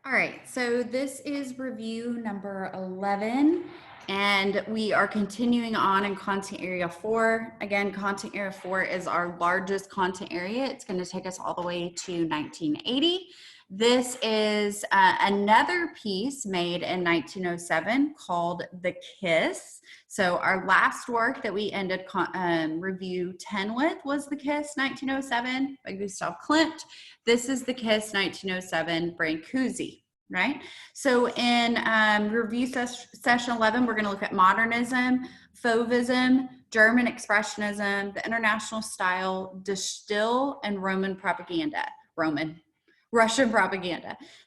All right, so this is review number 11, and we are continuing on in content area 4. Again, content area 4 is our largest content area. It's going to take us all the way to 1980. This is another piece made in 1907 called The Kiss. So our last work that we ended review 10 with was The Kiss, 1907 by Gustav Klimt. This is The Kiss, 1907, Brancusi, right? So in review session 11, we're going to look at modernism, Fauvism, German Expressionism, the international style, Stijl, and Russian propaganda.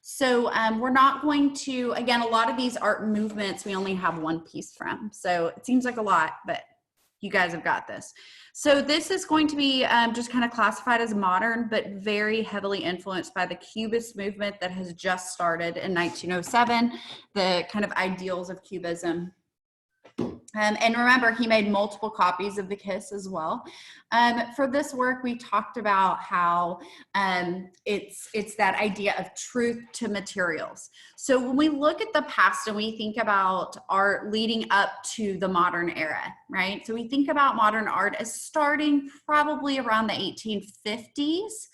So we're not going to, again, a lot of these art movements, we only have one piece from. So it seems like a lot, but you guys have got this. So this is going to be just kind of classified as modern, but very heavily influenced by the Cubist movement that has just started in 1907, the kind of ideals of Cubism. And remember, he made multiple copies of The Kiss as well. For this work, we talked about how it's that idea of truth to materials. So when we look at the past and we think about art leading up to the modern era, right? So we think about modern art as starting probably around the 1850s.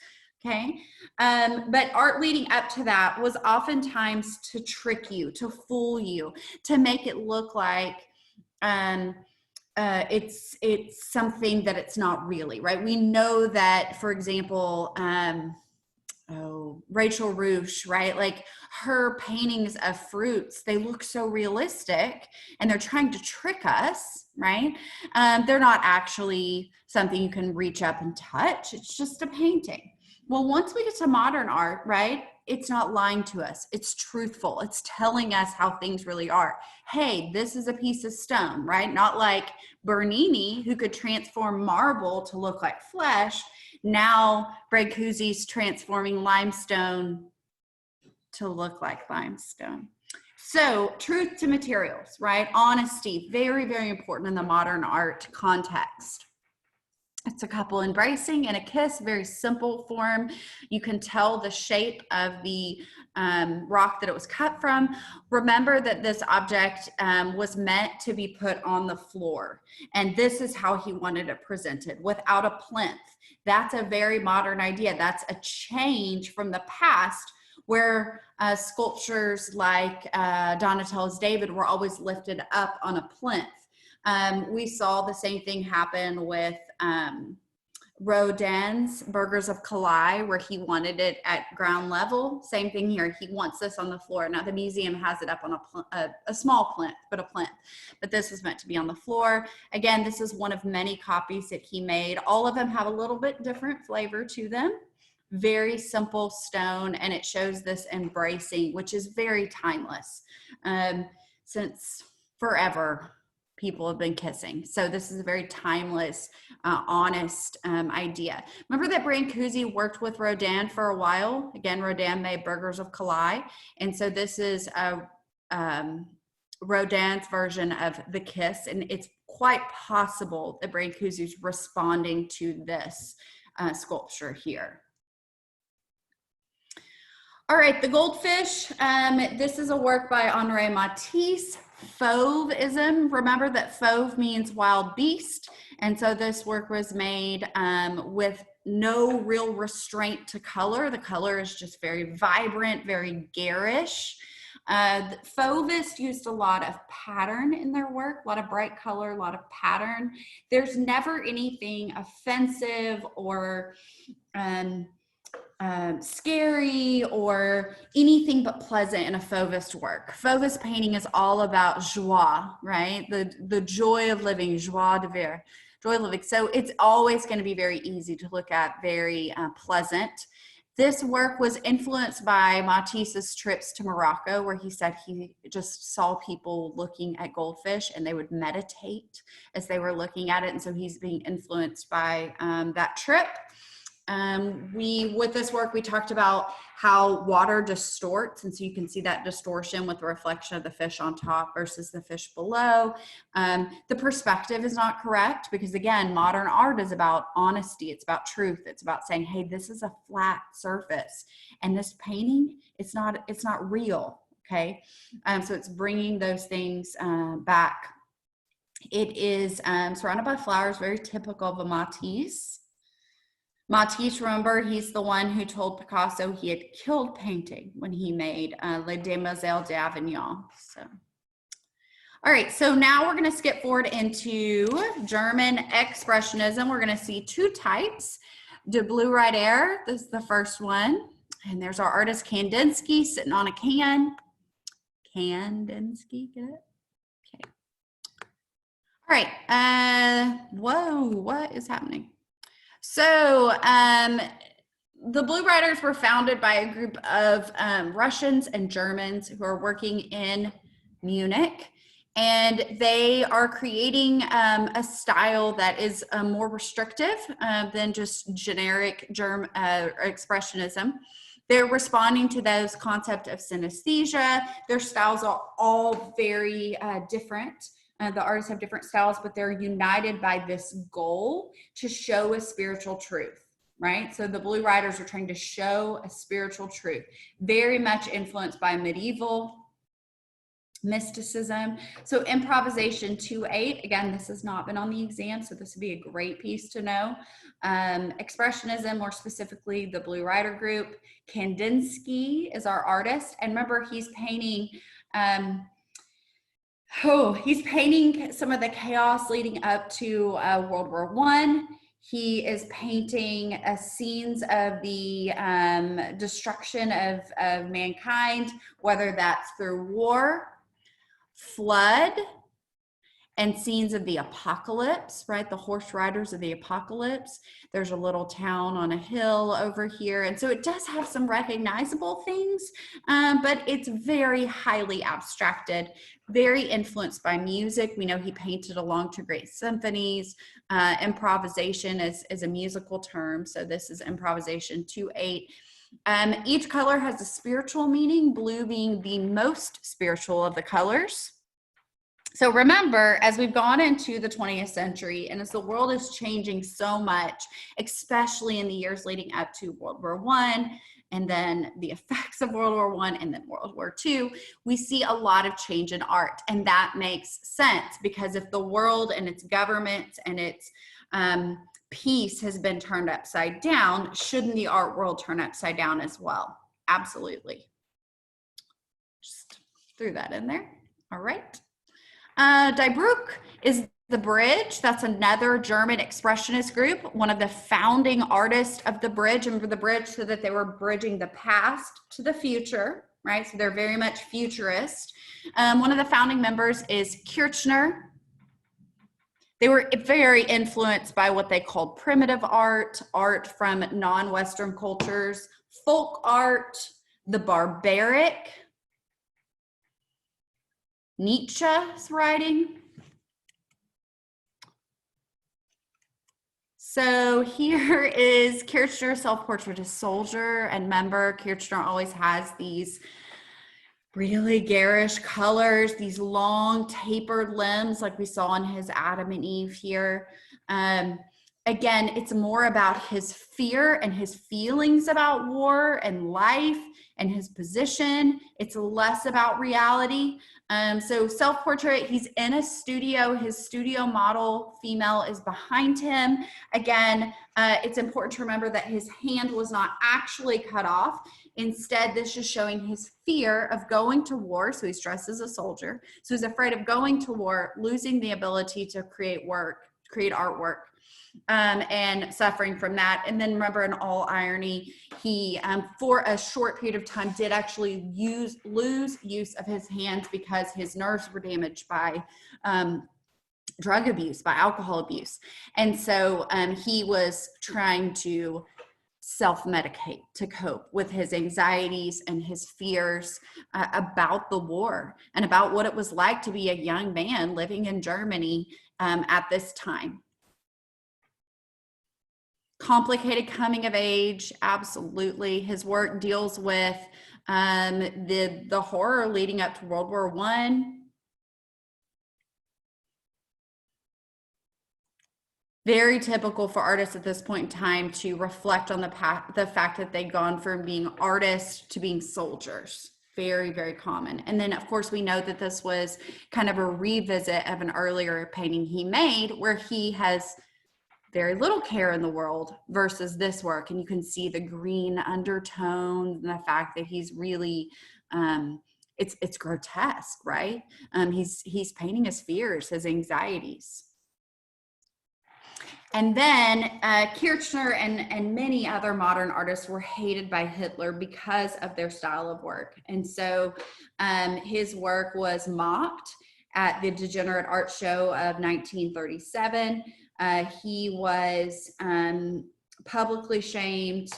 Okay, but art leading up to that was oftentimes to trick you, to fool you, to make it look like it's something that it's not really, right? We know that, for example, Rachel Roush, right? Like her paintings of fruits, they look so realistic and they're trying to trick us, right? They're not actually something you can reach up and touch. It's just a painting. Well, once we get to modern art, right? It's not lying to us. It's truthful. It's telling us how things really are. Hey, this is a piece of stone, right? Not like Bernini, who could transform marble to look like flesh. Now Brancusi's transforming limestone to look like limestone. So truth to materials, right? Honesty, very, very important in the modern art context. It's a couple embracing and a kiss, very simple form. You can tell the shape of the rock that it was cut from. Remember that this object was meant to be put on the floor. And this is how he wanted it presented, without a plinth. That's a very modern idea. That's a change from the past, where sculptures like Donatello's David were always lifted up on a plinth. We saw the same thing happen with Rodin's Burghers of Calais, where he wanted it at ground level. Same thing here. He wants this on the floor. Now the museum has it up on a small plinth, but a plinth. But this was meant to be on the floor. Again, this is one of many copies that he made. All of them have a little bit different flavor to them. Very simple stone, and it shows this embracing, which is very timeless. Since forever, people have been kissing. So this is a very timeless, honest idea. Remember that Brancusi worked with Rodin for a while. Again, Rodin made Burghers of Calais. And so this is Rodin's version of The Kiss. And it's quite possible that Brancusi's responding to this sculpture here. All right, The Goldfish. This is a work by Henri Matisse. Fauvism. Remember that fauve means wild beast. And so this work was made with no real restraint to color. The color is just very vibrant, very garish. Fauvists used a lot of pattern in their work, a lot of bright color, a lot of pattern. There's never anything offensive or scary or anything but pleasant in a Fauvist work. Fauvist painting is all about joie, right? The joy of living, joie de vivre, joy of living. So it's always going to be very easy to look at, very pleasant. This work was influenced by Matisse's trips to Morocco, where he said he just saw people looking at goldfish and they would meditate as they were looking at it. And so he's being influenced by that trip. With this work, we talked about how water distorts. And so you can see that distortion with the reflection of the fish on top versus the fish below. The perspective is not correct because, again, modern art is about honesty. It's about truth. It's about saying, hey, this is a flat surface. And this painting, it's not real. Okay. So it's bringing those things back. It is surrounded by flowers, very typical of a Matisse. Matisse, remember, he's the one who told Picasso he had killed painting when he made Les Demoiselles d'Avignon. So, all right, so now we're going to skip forward into German Expressionism. We're going to see two types. De Blue Right Air, this is the first one. And there's our artist Kandinsky sitting on a can. Kandinsky, get it? Okay. All right, whoa, what is happening? So the Blue Riders were founded by a group of Russians and Germans who are working in Munich, and they are creating a style that is more restrictive than just generic Expressionism. They're responding to those concepts of synesthesia. Their styles are all very different. The artists have different styles, but they're united by this goal to show a spiritual truth, right? So the Blue Riders are trying to show a spiritual truth, very much influenced by medieval mysticism. So improvisation 2-8, again, this has not been on the exam, so this would be a great piece to know. Expressionism, more specifically, the Blue Rider group. Kandinsky is our artist, and remember, he's painting he's painting some of the chaos leading up to World War I. He is painting scenes of the destruction of mankind, whether that's through war, flood, and scenes of the apocalypse, right? The horse riders of the apocalypse. There's a little town on a hill over here. And so it does have some recognizable things, but it's very highly abstracted, very influenced by music. We know he painted along to great symphonies. Improvisation is a musical term. So this is improvisation 2-8. Each color has a spiritual meaning, blue being the most spiritual of the colors. So remember, as we've gone into the 20th century and as the world is changing so much, especially in the years leading up to World War I, and then the effects of World War I, and then World War II, we see a lot of change in art. And that makes sense because if the world and its governments and its peace has been turned upside down, shouldn't the art world turn upside down as well? Absolutely. Just threw that in there. All right. Die Brücke is the bridge. That's another German expressionist group, one of the founding artists of the bridge. Remember the bridge, so that they were bridging the past to the future, right? So they're very much futurist. One of the founding members is Kirchner. They were very influenced by what they called primitive art, art from non-Western cultures, folk art, the barbaric, Nietzsche's writing. So here is Kirchner's self-portrait as soldier, and remember, Kirchner always has these really garish colors, these long tapered limbs like we saw in his Adam and Eve here. Again, it's more about his fear and his feelings about war and life and his position. It's less about reality. So self-portrait, he's in a studio. His studio model female is behind him. Again, it's important to remember that his hand was not actually cut off. Instead, this is showing his fear of going to war. So he's dressed as a soldier. So he's afraid of going to war, losing the ability to create artwork. And suffering from that. And then remember, in all irony, he for a short period of time did actually lose use of his hands because his nerves were damaged by drug abuse, by alcohol abuse. And so he was trying to self-medicate to cope with his anxieties and his fears about the war and about what it was like to be a young man living in Germany at this time. Complicated coming of age, absolutely. His work deals with the horror leading up to World War I. Very typical for artists at this point in time to reflect on the fact that they'd gone from being artists to being soldiers. Very, very common. And then, of course, we know that this was kind of a revisit of an earlier painting he made where he has very little care in the world versus this work. And you can see the green undertones and the fact that he's really, it's grotesque, right? He's painting his fears, his anxieties. And then Kirchner and many other modern artists were hated by Hitler because of their style of work. And so his work was mocked at the Degenerate Art Show of 1937. He was publicly shamed,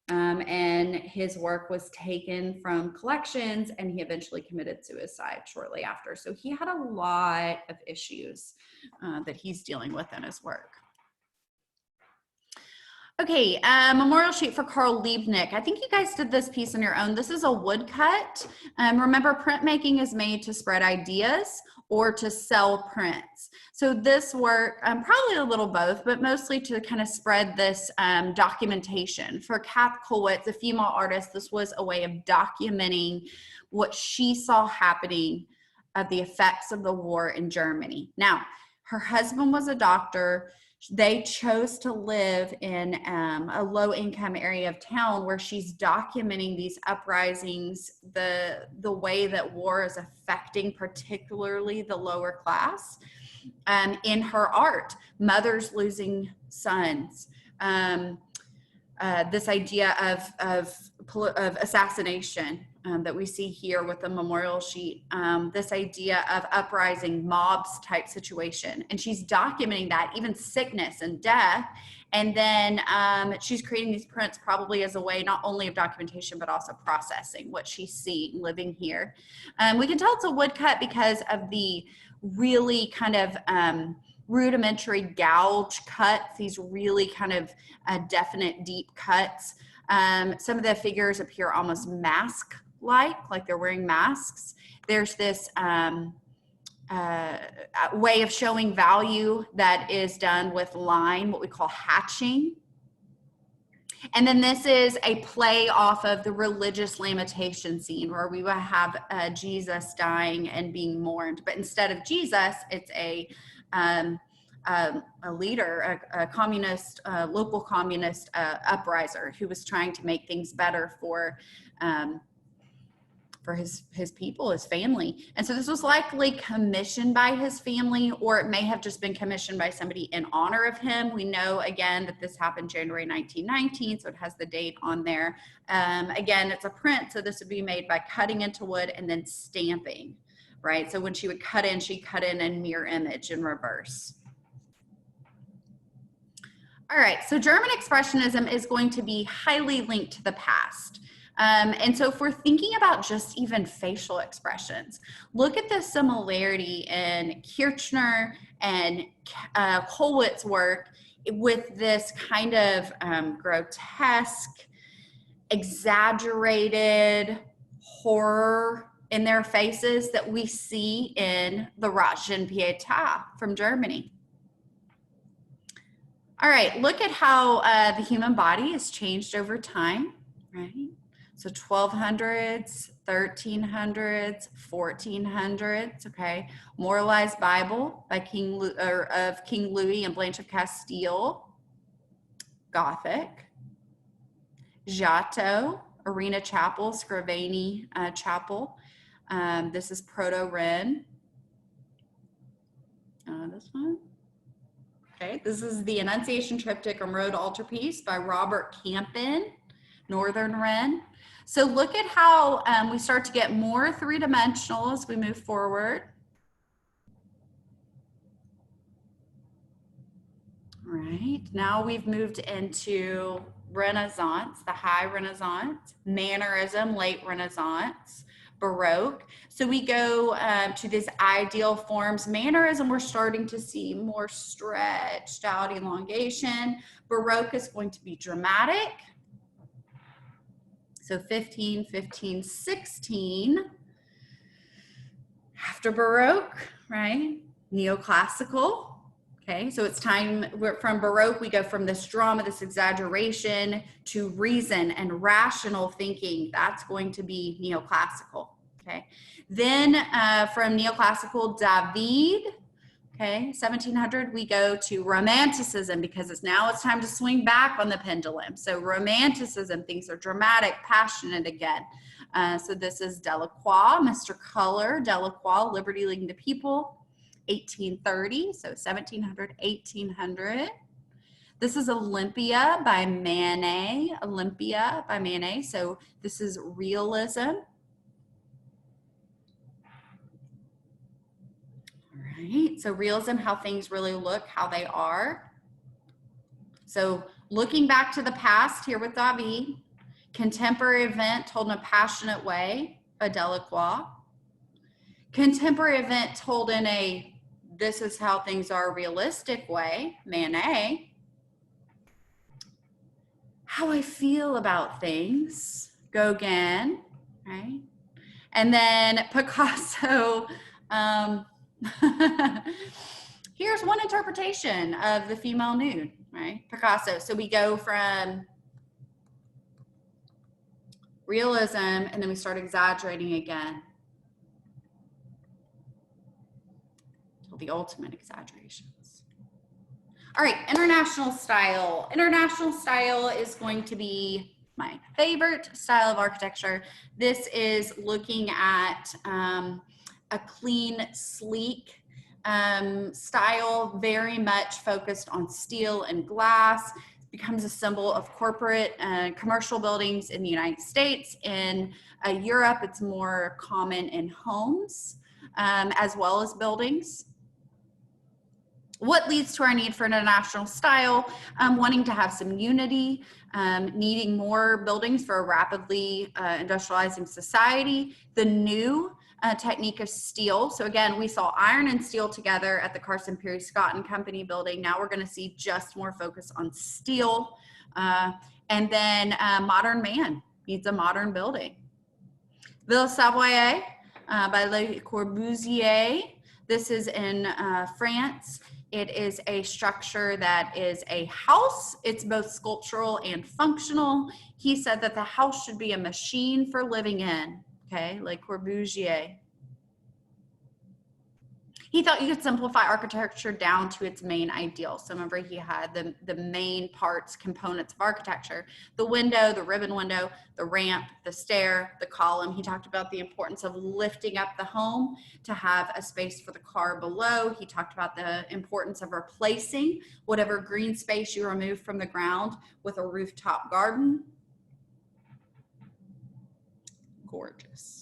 and his work was taken from collections, and he eventually committed suicide shortly after. So he had a lot of issues that he's dealing with in his work. Okay, memorial sheet for Carl Liebknecht. I think you guys did this piece on your own. This is a woodcut. Remember, printmaking is made to spread ideas or to sell prints. So this work, probably a little both, but mostly to kind of spread this documentation. For Kath Kollwitz, a female artist, this was a way of documenting what she saw happening of the effects of the war in Germany. Now, her husband was a doctor. They chose to live in a low-income area of town where she's documenting these uprisings, the way that war is affecting particularly the lower class in her art. Mothers losing sons, this idea of assassination that we see here with the memorial sheet, this idea of uprising, mobs type situation. And she's documenting that, even sickness and death. And then she's creating these prints probably as a way not only of documentation, but also processing what she's seeing living here. We can tell it's a woodcut because of the really kind of rudimentary gouge cuts, these really kind of definite deep cuts. Some of the figures appear almost mask-like they're wearing masks. There's this way of showing value that is done with line, what we call hatching. And then this is a play off of the religious lamentation scene where we will have Jesus dying and being mourned. But instead of Jesus, it's a leader, a communist, local communist upriser who was trying to make things better for his people, his family. And so this was likely commissioned by his family, or it may have just been commissioned by somebody in honor of him. We know, again, that this happened January 1919, so it has the date on there. Again, it's a print, so this would be made by cutting into wood and then stamping, right? So when she would cut in, she cut in mirror image in reverse. All right, so German Expressionism is going to be highly linked to the past. And so if we're thinking about just even facial expressions, look at the similarity in Kirchner and Kollwitz's work with this kind of grotesque, exaggerated horror in their faces that we see in the Ratschen Pietà from Germany. All right, look at how the human body has changed over time, right? So 1200s, 1300s, 1400s, okay. Moralized Bible by King Louis and Blanche of Castile, Gothic. Giotto, Arena Chapel, Scrivani Chapel. This is Proto-Ren. This one. Okay, this is the Annunciation Triptych and Road Altarpiece by Robert Campen, Northern Ren. So look at how we start to get more three-dimensional as we move forward. All right, now we've moved into Renaissance, the High Renaissance, Mannerism, Late Renaissance, Baroque. So we go to this ideal forms. Mannerism, we're starting to see more stretched out elongation. Baroque is going to be dramatic. So 15, 15, 16. After Baroque, right? Neoclassical. Okay, so it's time, from Baroque, we go from this drama, this exaggeration, to reason and rational thinking. That's going to be neoclassical. Okay, then from neoclassical, David, okay, 1700, we go to Romanticism, because it's time to swing back on the pendulum. So Romanticism, things are dramatic, passionate again. So this is Delacroix, Mr. Color, Delacroix, Liberty Leading the People, 1830, so 1700, 1800. This is Olympia by Manet, Olympia by Manet. So this is realism. All right, so realism, how things really look, how they are. So looking back to the past here with David, contemporary event told in a passionate way by Delacroix. Contemporary event told in a this is how things are realistic way, Manet. How I feel about things, Gauguin, right? And then Picasso, here's one interpretation of the female nude, right? Picasso. So we go from realism and then we start exaggerating again. The ultimate exaggerations. All right, international style. International style is going to be my favorite style of architecture. This is looking at a clean, sleek style, very much focused on steel and glass. It becomes a symbol of corporate commercial buildings in the United States. In Europe, it's more common in homes as well as buildings. What leads to our need for international style? Wanting to have some unity, needing more buildings for a rapidly industrializing society. The new technique of steel. So again, we saw iron and steel together at the Carson Peary Scott and Company building. Now we're going to see just more focus on steel. And then modern man needs a modern building. Ville Savoye by Le Corbusier. This is in France. It is a structure that is a house. It's both sculptural and functional. He said that the house should be a machine for living in, okay, Le Corbusier. He thought you could simplify architecture down to its main ideal. So remember, he had the main parts, components of architecture: the window, the ribbon window, the ramp, the stair, the column. He talked about the importance of lifting up the home to have a space for the car below. He talked about the importance of replacing whatever green space you remove from the ground with a rooftop garden. Gorgeous.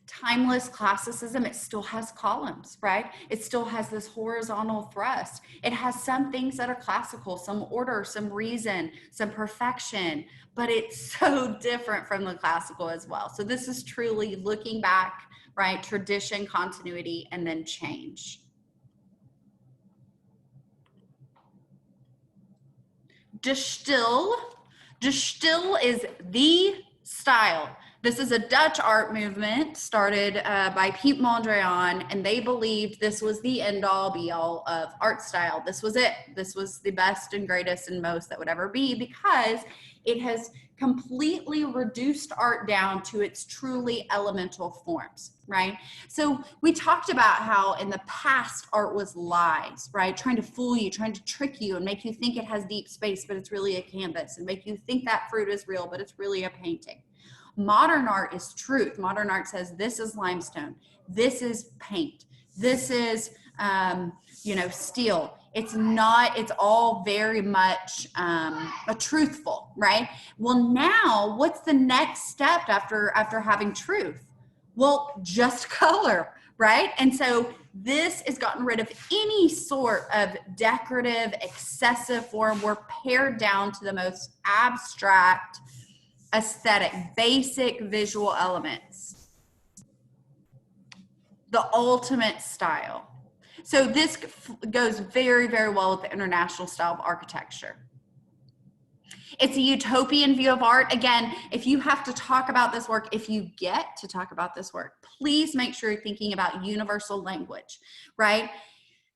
Timeless classicism, it still has columns, right? It still has this horizontal thrust. It has some things that are classical, some order, some reason, some perfection, but it's so different from the classical as well. So this is truly looking back, right? Tradition, continuity, and then change. De Stijl. De Stijl is the style. This is a Dutch art movement started by Piet Mondrian, and they believed this was the end-all, be-all of art style. This was it. This was the best and greatest and most that would ever be, because it has completely reduced art down to its truly elemental forms, right? So we talked about how in the past art was lies, right? Trying to fool you, trying to trick you and make you think it has deep space, but it's really a canvas, and make you think that fruit is real, but it's really a painting. Modern art is truth. Modern art says this is limestone, this is paint, this is steel. It's not, it's all very much truthful, right? Well, now what's the next step after having truth? Well, just color, right? And so this has gotten rid of any sort of decorative, excessive form. We're pared down to the most abstract, aesthetic, basic visual elements. The ultimate style. So this goes very, very well with the international style of architecture. It's a utopian view of art. Again, if you have to talk about this work, if you get to talk about this work, please make sure you're thinking about universal language, right?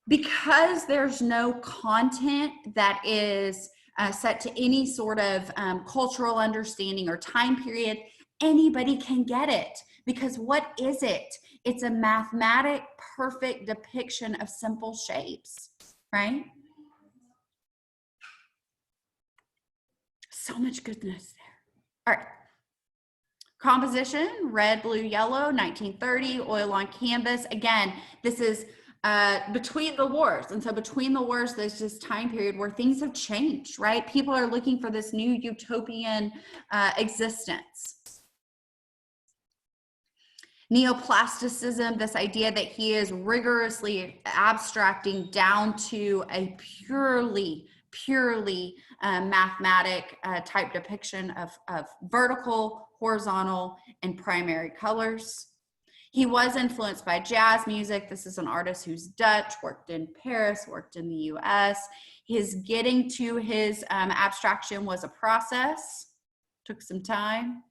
Because there's no content that is set to any sort of cultural understanding or time period, anybody can get it. Because what is it? It's a mathematic, perfect depiction of simple shapes, right? So much goodness there. All right. Composition, red, blue, yellow, 1930, oil on canvas. Again, this is between the wars. And so between the wars, there's this time period where things have changed, right? People are looking for this new utopian existence. Neoplasticism, this idea that he is rigorously abstracting down to a purely mathematic type depiction of vertical, horizontal, and primary colors. He was influenced by jazz music. This is an artist who's Dutch, worked in Paris, worked in the US. His getting to his abstraction was a process, took some time.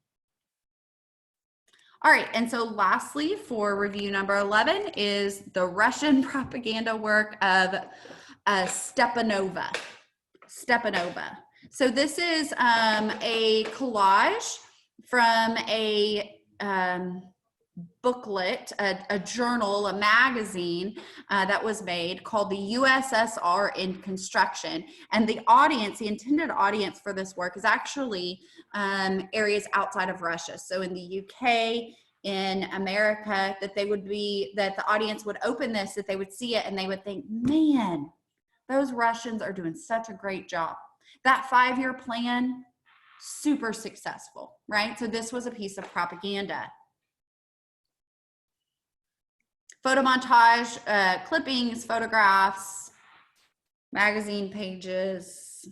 All right, and so lastly, for review number 11 is the Russian propaganda work of Stepanova. So this is a collage from a booklet, a journal, a magazine that was made called the USSR in Construction. And the audience, the intended audience for this work is actually areas outside of Russia. So in the UK, in America, that the audience would open this, that they would see it and they would think, man, those Russians are doing such a great job. That 5-year plan, super successful, right? So this was a piece of propaganda. Photo montage, clippings, photographs, magazine pages.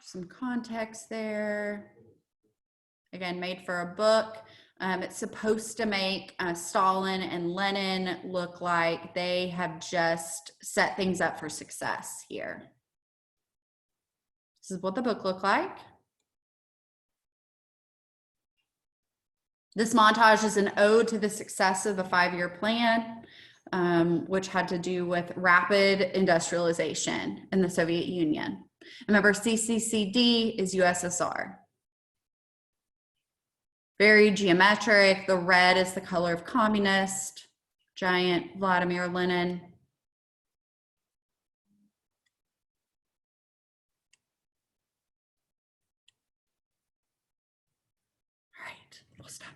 Some context there. Again, made for a book. It's supposed to make Stalin and Lenin look like they have just set things up for success here. This is what the book looked like. This montage is an ode to the success of the 5-year plan, which had to do with rapid industrialization in the Soviet Union. Remember, CCCD is USSR. Very geometric. The red is the color of communist, giant Vladimir Lenin. All right, we'll stop.